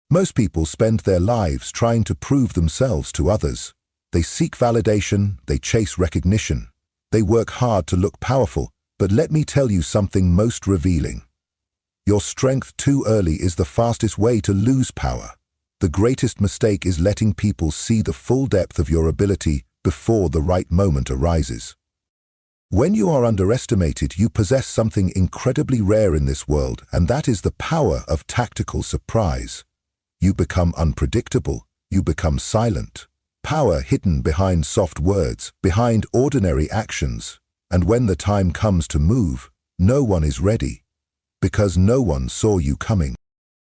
Most people spend their lives trying to prove themselves to others. They seek validation, they chase recognition. They work hard to look powerful, but let me tell you something most revealing. Your strength too early is the fastest way to lose power. The greatest mistake is letting people see the full depth of your ability before the right moment arises. When you are underestimated, you possess something incredibly rare in this world, and that is the power of tactical surprise. You become unpredictable. You become silent. Power hidden behind soft words, behind ordinary actions. And when the time comes to move, no one is ready, because no one saw you coming.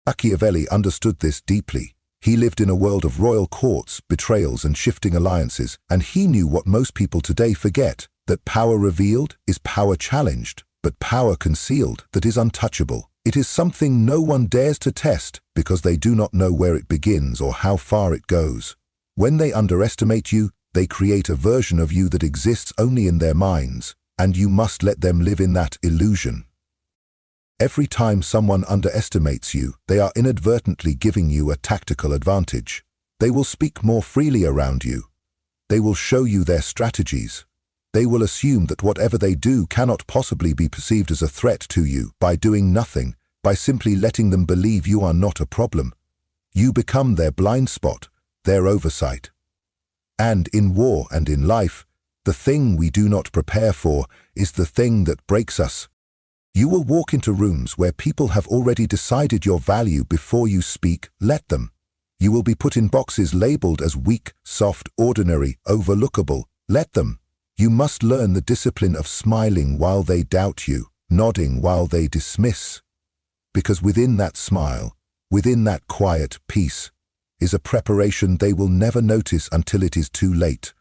Machiavelli understood this deeply. He lived in a world of royal courts, betrayals, and shifting alliances, and he knew what most people today forget, that power revealed is power challenged, but power concealed that is untouchable. It is something no one dares to test because they do not know where it begins or how far it goes. When they underestimate you, they create a version of you that exists only in their minds, and you must let them live in that illusion. Every time someone underestimates you, they are inadvertently giving you a tactical advantage. They will speak more freely around you. They will show you their strategies. They will assume that whatever they do cannot possibly be perceived as a threat to you. By doing nothing, by simply letting them believe you are not a problem, you become their blind spot, their oversight. And in war and in life, the thing we do not prepare for is the thing that breaks us. You will walk into rooms where people have already decided your value before you speak. Let them. You will be put in boxes labeled as weak, soft, ordinary, overlookable. Let them. You must learn the discipline of smiling while they doubt you, nodding while they dismiss. Because within that smile, within that quiet peace, is a preparation they will never notice until it is too late.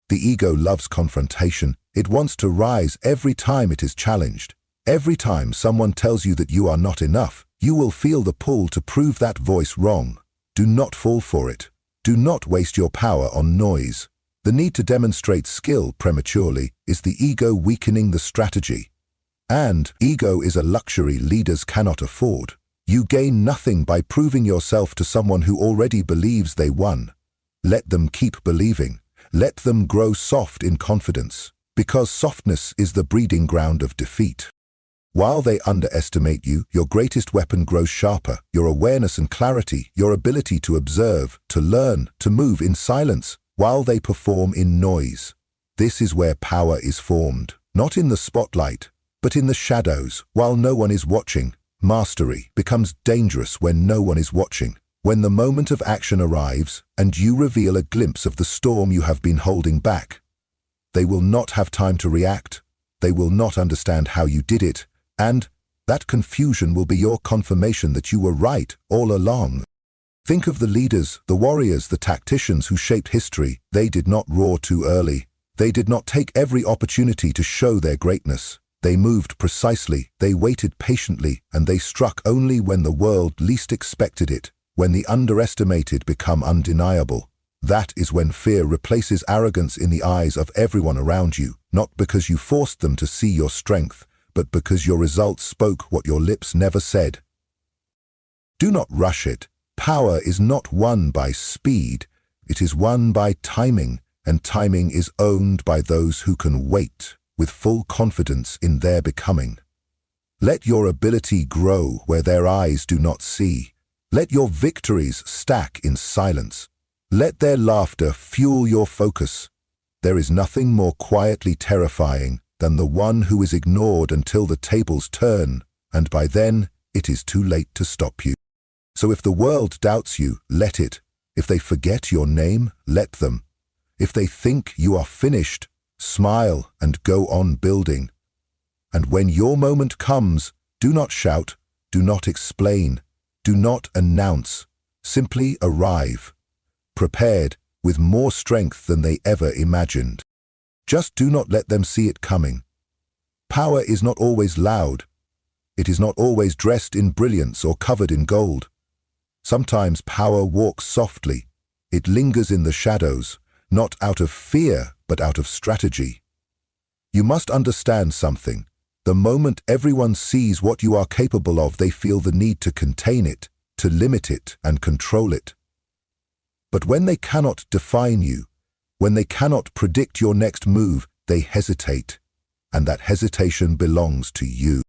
The ego loves confrontation. It wants to rise every time it is challenged. Every time someone tells you that you are not enough, you will feel the pull to prove that voice wrong. Do not fall for it. Do not waste your power on noise. The need to demonstrate skill prematurely is the ego weakening the strategy. And ego is a luxury leaders cannot afford. You gain nothing by proving yourself to someone who already believes they won. Let them keep believing. Let them grow soft in confidence, because softness is the breeding ground of defeat. While they underestimate you, your greatest weapon grows sharper. Your awareness and clarity, your ability to observe, to learn, to move in silence, while they perform in noise. This is where power is formed, not in the spotlight, but in the shadows, while no one is watching. Mastery becomes dangerous when no one is watching. When the moment of action arrives, and you reveal a glimpse of the storm you have been holding back. They will not have time to react. They will not understand how you did it, and that confusion will be your confirmation that you were right all along. Think of the leaders, the warriors, the tacticians who shaped history. They did not roar too early. They did not take every opportunity to show their greatness. They moved precisely, they waited patiently, and they struck only when the world least expected it. When the underestimated become undeniable, that is when fear replaces arrogance in the eyes of everyone around you, not because you forced them to see your strength, but because your results spoke what your lips never said. Do not rush it. Power is not won by speed, it is won by timing, and timing is owned by those who can wait with full confidence in their becoming. Let your ability grow where their eyes do not see. Let your victories stack in silence. Let their laughter fuel your focus. There is nothing more quietly terrifying than the one who is ignored until the tables turn, and by then it is too late to stop you. So if the world doubts you, let it. If they forget your name, let them. If they think you are finished, smile and go on building. And when your moment comes, do not shout, do not explain, do not announce, simply arrive, prepared with more strength than they ever imagined. Just do not let them see it coming. Power is not always loud. It is not always dressed in brilliance or covered in gold. Sometimes power walks softly. It lingers in the shadows, not out of fear, but out of strategy. You must understand something. The moment everyone sees what you are capable of, they feel the need to contain it. to limit it and control it. But when they cannot define you, when they cannot predict your next move, they hesitate, and that hesitation belongs to you.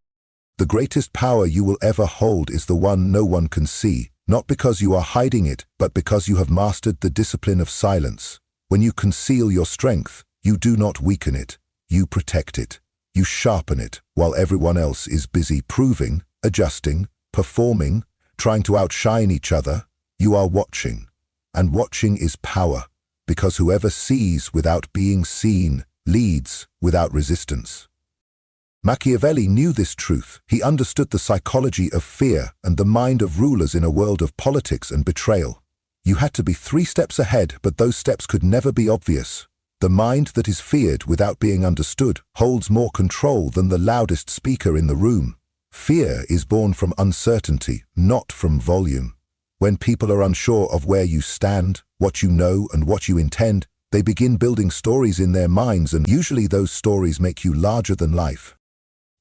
The greatest power you will ever hold is the one no one can see, not because you are hiding it, but because you have mastered the discipline of silence. When you conceal your strength, you do not weaken it, you protect it. You sharpen it while everyone else is busy proving, adjusting, performing, trying to outshine each other. You are watching, and watching is power, because whoever sees without being seen leads without resistance. Machiavelli knew this truth. He understood the psychology of fear and the mind of rulers in a world of politics and betrayal. You had to be 3 steps ahead, but those steps could never be obvious. The mind that is feared without being understood holds more control than the loudest speaker in the room. Fear is born from uncertainty, not from volume. When people are unsure of where you stand, what you know, and what you intend, they begin building stories in their minds, and usually those stories make you larger than life.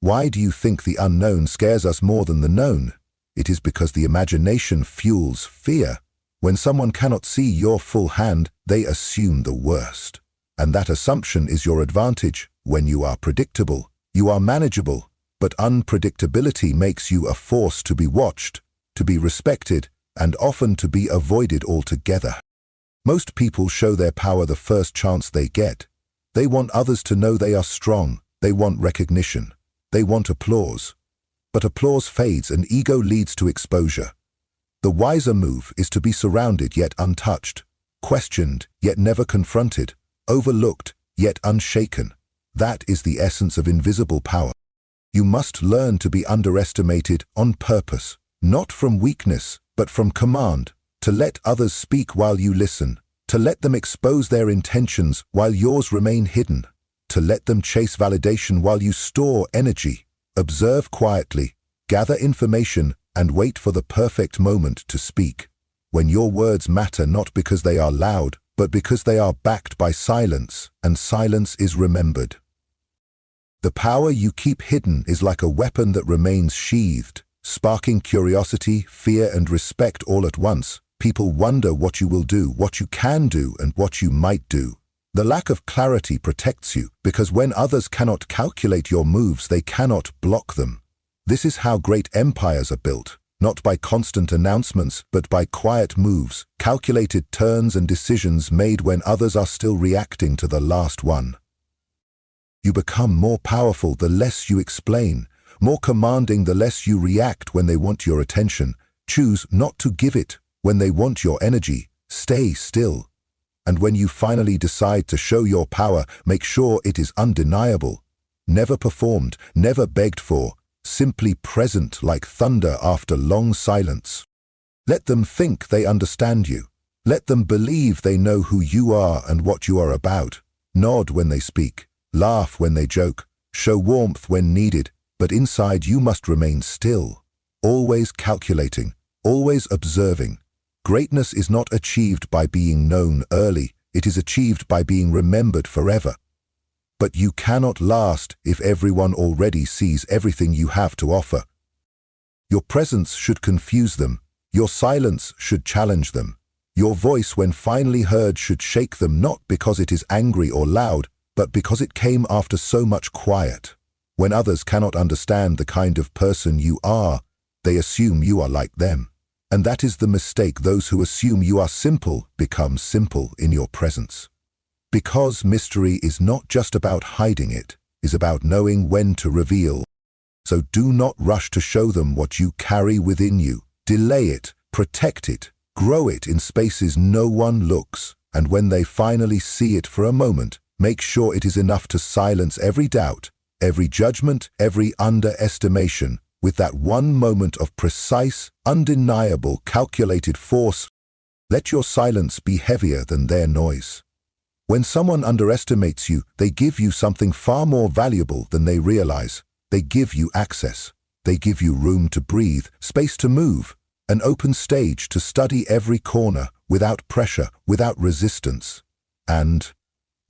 Why do you think the unknown scares us more than the known? It is because the imagination fuels fear. When someone cannot see your full hand, they assume the worst. And that assumption is your advantage. When you are predictable, you are manageable, but unpredictability makes you a force to be watched, to be respected, and often to be avoided altogether. Most people show their power the first chance they get. They want others to know they are strong. They want recognition. They want applause. But applause fades and ego leads to exposure. The wiser move is to be surrounded yet untouched, questioned yet never confronted, overlooked yet unshaken. That is the essence of invisible power. You must learn to be underestimated on purpose, not from weakness, but from command, to let others speak while you listen, to let them expose their intentions while yours remain hidden, to let them chase validation while you store energy. Observe quietly, gather information, and wait for the perfect moment to speak. When your words matter not because they are loud, but because they are backed by silence, and silence is remembered. The power you keep hidden is like a weapon that remains sheathed, sparking curiosity, fear, and respect all at once. People wonder what you will do, what you can do, and what you might do. The lack of clarity protects you, because when others cannot calculate your moves, they cannot block them. This is how great empires are built. Not by constant announcements, but by quiet moves, calculated turns and decisions made when others are still reacting to the last one. You become more powerful the less you explain, more commanding the less you react when they want your attention. Choose not to give it when they want your energy. Stay still. And when you finally decide to show your power, make sure it is undeniable. Never performed, never begged for, simply present like thunder after long silence. Let them think they understand you. Let them believe they know who you are and what you are about. Nod when they speak, laugh when they joke, show warmth when needed, but inside you must remain still, always calculating, always observing. Greatness is not achieved by being known early, it is achieved by being remembered forever. But you cannot last if everyone already sees everything you have to offer. Your presence should confuse them. Your silence should challenge them. Your voice, when finally heard, should shake them, not because it is angry or loud, but because it came after so much quiet. When others cannot understand the kind of person you are, they assume you are like them. And that is the mistake. Those who assume you are simple become simple in your presence. Because mystery is not just about hiding, it is about knowing when to reveal. So do not rush to show them what you carry within you. Delay it, protect it, grow it in spaces no one looks, and when they finally see it for a moment, make sure it is enough to silence every doubt, every judgment, every underestimation, with that one moment of precise, undeniable, calculated force. Let your silence be heavier than their noise. When someone underestimates you, they give you something far more valuable than they realize. They give you access. They give you room to breathe, space to move, an open stage to study every corner, without pressure, without resistance. And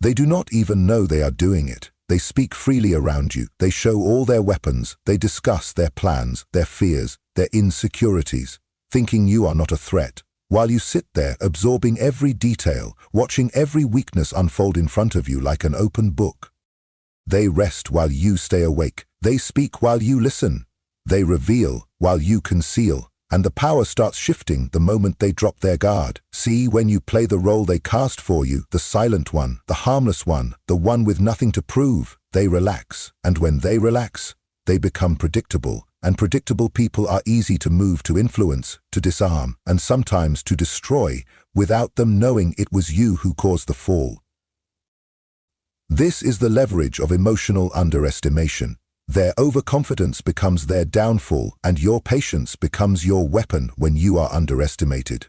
they do not even know they are doing it. They speak freely around you. They show all their weapons. They discuss their plans, their fears, their insecurities. thinking you are not a threat, while you sit there absorbing every detail, watching every weakness unfold in front of you like an open book. They rest while you stay awake. They speak while you listen. They reveal while you conceal. And the power starts shifting the moment they drop their guard. See, when you play the role they cast for you, the silent one, the harmless one, the one with nothing to prove, they relax. And when they relax, they become predictable. And predictable people are easy to move, to influence, to disarm, and sometimes to destroy, without them knowing it was you who caused the fall. This is the leverage of emotional underestimation. Their overconfidence becomes their downfall, and your patience becomes your weapon when you are underestimated.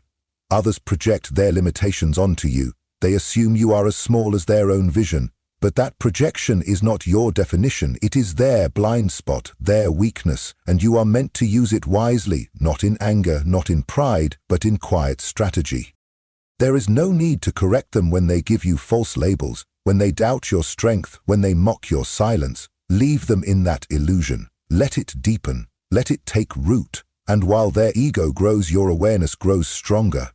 Others project their limitations onto you. They assume you are as small as their own vision, but that projection is not your definition. It is their blind spot, their weakness, and you are meant to use it wisely, not in anger, not in pride, but in quiet strategy. There is no need to correct them when they give you false labels, when they doubt your strength, when they mock your silence. Leave them in that illusion. Let it deepen. Let it take root. And while their ego grows, your awareness grows stronger.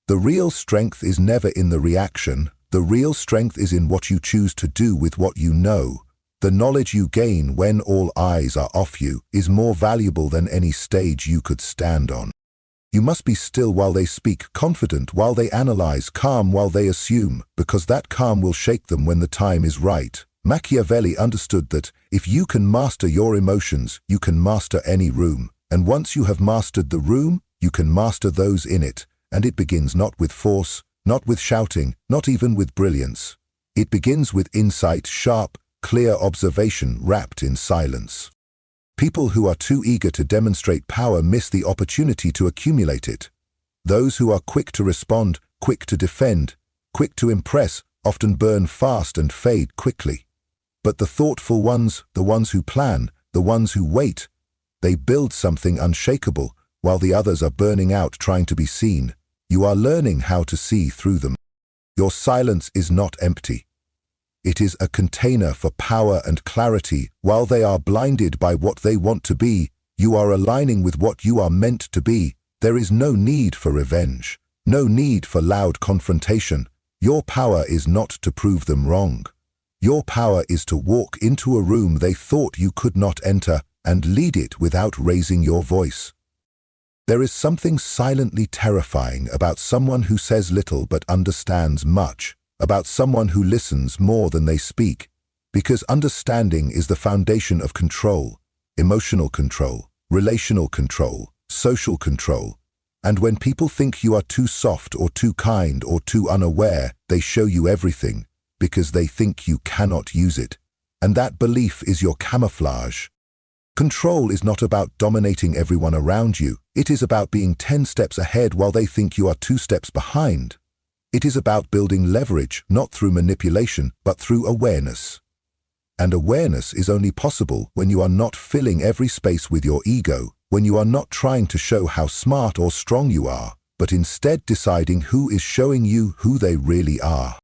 The real strength is never in the reaction. The real strength is in what you choose to do with what you know. The knowledge you gain when all eyes are off you is more valuable than any stage you could stand on. You must be still while they speak, confident while they analyze, calm while they assume, because that calm will shake them when the time is right. Machiavelli understood that if you can master your emotions, you can master any room. And once you have mastered the room, you can master those in it. And it begins not with force, not with shouting, not even with brilliance. It begins with insight, sharp, clear observation wrapped in silence. People who are too eager to demonstrate power miss the opportunity to accumulate it. Those who are quick to respond, quick to defend, quick to impress, often burn fast and fade quickly. But the thoughtful ones, the ones who plan, the ones who wait, they build something unshakable, while the others are burning out trying to be seen. You are learning how to see through them. Your silence is not empty. It is a container for power and clarity. While they are blinded by what they want to be, you are aligning with what you are meant to be. There is no need for revenge, no need for loud confrontation. Your power is not to prove them wrong. Your power is to walk into a room they thought you could not enter and lead it without raising your voice. There is something silently terrifying about someone who says little but understands much, about someone who listens more than they speak, because understanding is the foundation of control, emotional control, relational control, social control. And when people think you are too soft or too kind or too unaware, they show you everything, because they think you cannot use it. And that belief is your camouflage. Control is not about dominating everyone around you. It is about being 10 steps ahead while they think you are 2 steps behind. It is about building leverage, not through manipulation, but through awareness. And awareness is only possible when you are not filling every space with your ego, when you are not trying to show how smart or strong you are, but instead deciding who is showing you who they really are.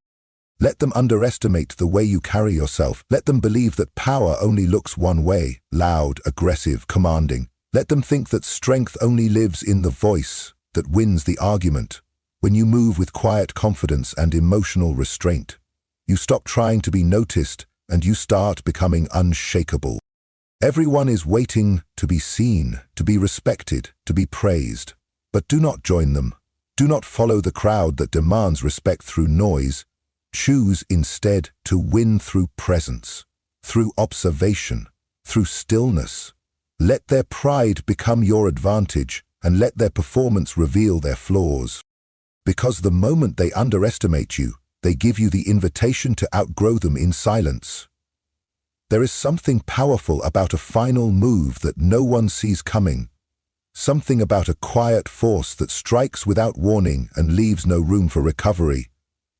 Let them underestimate the way you carry yourself. Let them believe that power only looks one way, loud, aggressive, commanding. Let them think that strength only lives in the voice that wins the argument. When you move with quiet confidence and emotional restraint, you stop trying to be noticed and you start becoming unshakable. Everyone is waiting to be seen, to be respected, to be praised. But do not join them. Do not follow the crowd that demands respect through noise. Choose instead to win through presence, through observation, through stillness. Let their pride become your advantage and let their performance reveal their flaws. Because the moment they underestimate you, they give you the invitation to outgrow them in silence. There is something powerful about a final move that no one sees coming. Something about a quiet force that strikes without warning and leaves no room for recovery.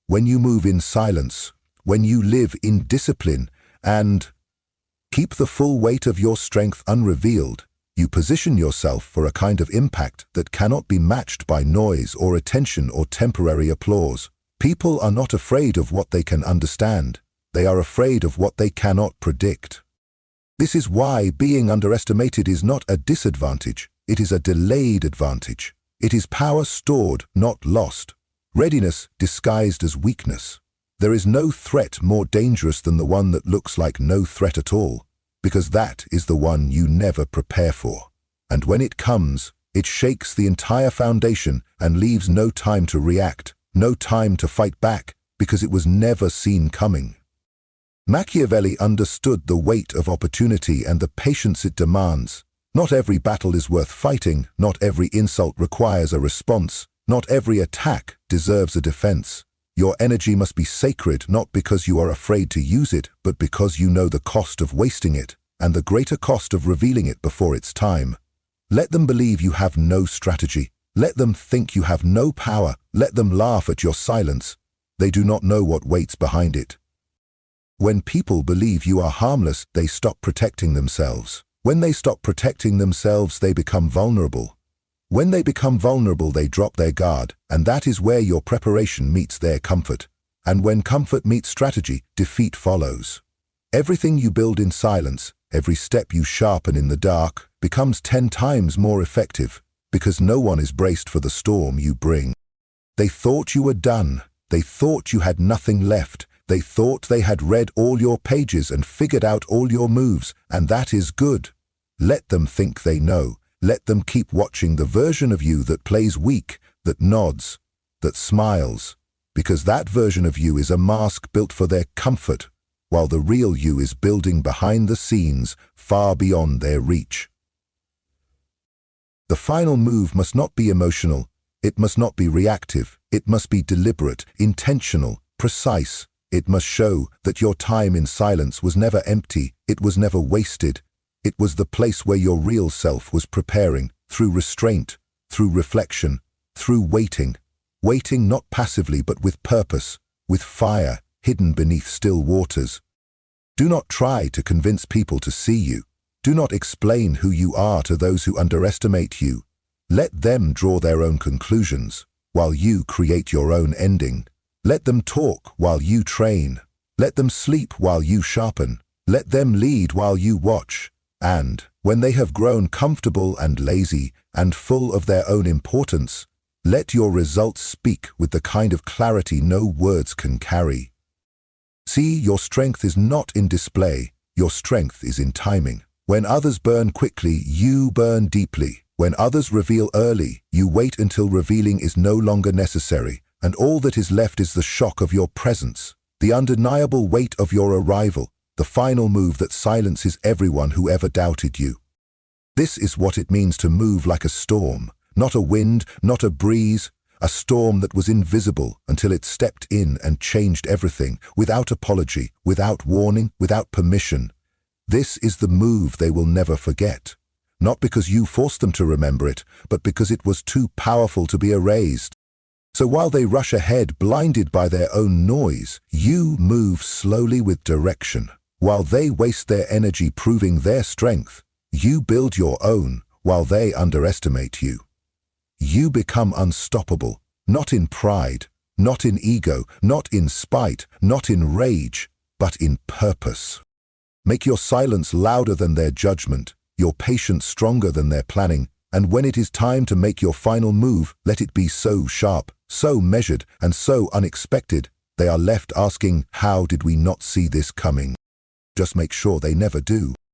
When you move in silence, when you live in discipline and keep the full weight of your strength unrevealed, you position yourself for a kind of impact that cannot be matched by noise or attention or temporary applause. People are not afraid of what they can understand. They are afraid of what they cannot predict. This is why being underestimated is not a disadvantage. It is a delayed advantage. It is power stored, not lost. Readiness disguised as weakness. There is no threat more dangerous than the one that looks like no threat at all, because that is the one you never prepare for. And when it comes, it shakes the entire foundation and leaves no time to react, no time to fight back, because it was never seen coming. Machiavelli understood the weight of opportunity and the patience it demands. Not every battle is worth fighting, not every insult requires a response, not every attack deserves a defense. Your energy must be sacred not because you are afraid to use it, but because you know the cost of wasting it, and the greater cost of revealing it before its time. Let them believe you have no strategy. Let them think you have no power. Let them laugh at your silence. They do not know what waits behind it. When people believe you are harmless, they stop protecting themselves. When they stop protecting themselves, they become vulnerable. When they become vulnerable, they drop their guard, and that is where your preparation meets their comfort. And when comfort meets strategy, defeat follows. Everything you build in silence, every step you sharpen in the dark, becomes 10 times more effective, because no one is braced for the storm you bring. They thought you were done. They thought you had nothing left. They thought they had read all your pages and figured out all your moves, and that is good. Let them think they know. Let them keep watching the version of you that plays weak, that nods, that smiles, because that version of you is a mask built for their comfort, while the real you is building behind the scenes, far beyond their reach. The final move must not be emotional. It must not be reactive. It must be deliberate, intentional, precise. It must show that your time in silence was never empty. It was never wasted. It was the place where your real self was preparing, through restraint, through reflection, through waiting. Waiting not passively but with purpose, with fire hidden beneath still waters. Do not try to convince people to see you. Do not explain who you are to those who underestimate you. Let them draw their own conclusions, while you create your own ending. Let them talk while you train. Let them sleep while you sharpen. Let them lead while you watch. And, when they have grown comfortable and lazy and full of their own importance, let your results speak with the kind of clarity no words can carry. See, your strength is not in display. Your strength is in timing. When others burn quickly, you burn deeply. When others reveal early, you wait until revealing is no longer necessary, and all that is left is the shock of your presence, the undeniable weight of your arrival, the final move that silences everyone who ever doubted you. This is what it means to move like a storm, not a wind, not a breeze, a storm that was invisible until it stepped in and changed everything, without apology, without warning, without permission. This is the move they will never forget, not because you forced them to remember it, but because it was too powerful to be erased. So while they rush ahead blinded by their own noise, you move slowly with direction. While they waste their energy proving their strength, you build your own while they underestimate you. You become unstoppable, not in pride, not in ego, not in spite, not in rage, but in purpose. Make your silence louder than their judgment, your patience stronger than their planning, and when it is time to make your final move, let it be so sharp, so measured, and so unexpected, they are left asking, how did we not see this coming? Just make sure they never do.